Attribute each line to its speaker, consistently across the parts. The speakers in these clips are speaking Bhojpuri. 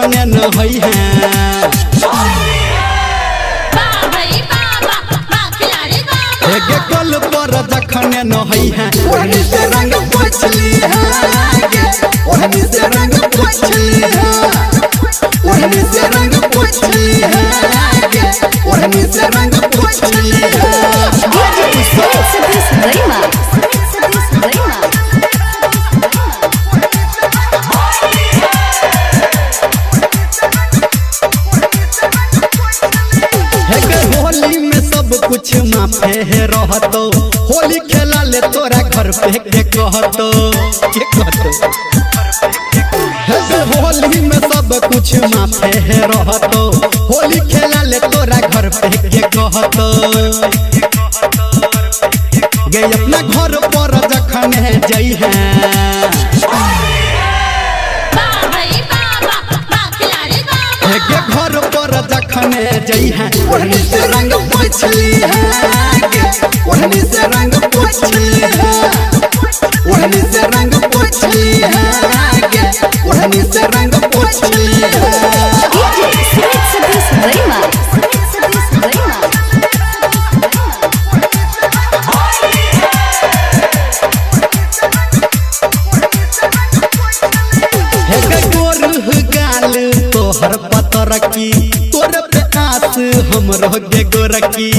Speaker 1: जखने न होई है गे कल पर जखने न होई है ओढ़नी से रंग पोछली है गे ओढ़नी से रंग पोछली है ओढ़नी से रंग पोछली है गे ओढ़नी से रंग पोछली है होली में सब कुछ माफे है रहतो होली खेला ले तोरा घर पे के कहतो होली में सब कुछ माफे है रहतो होली खेला ले तोरा घर पे के कहतो गे अपना घर पर जखन है जई है गे घर पर जखन जई है ओढ़नी से रंग पोछली है गे ओढ़नी से रंग पोछली है ओढ़नी से रंग पोछली है गे ओढ़नी से रंग पोछली है तोहर पतर की तोर पे आस हम रह गे गोरकी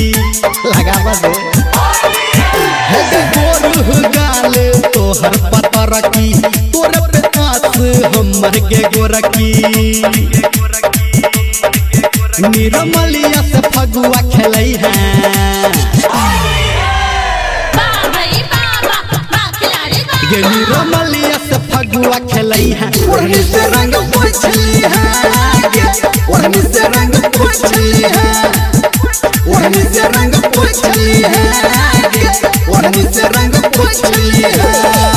Speaker 1: लगावा दे हे गोर गाल तोहर पतर की तोर पे आस हमर गे गोरकी निरमलिया से फगुआ खेलई है गे निरमलिया से फगुआ खेलई है ओढ़नी से रंग पोछली है गे ओढ़नी से रंग पोछली है ओढ़नी से रंग पोछली है गे ओढ़नी से रंग पोछली है।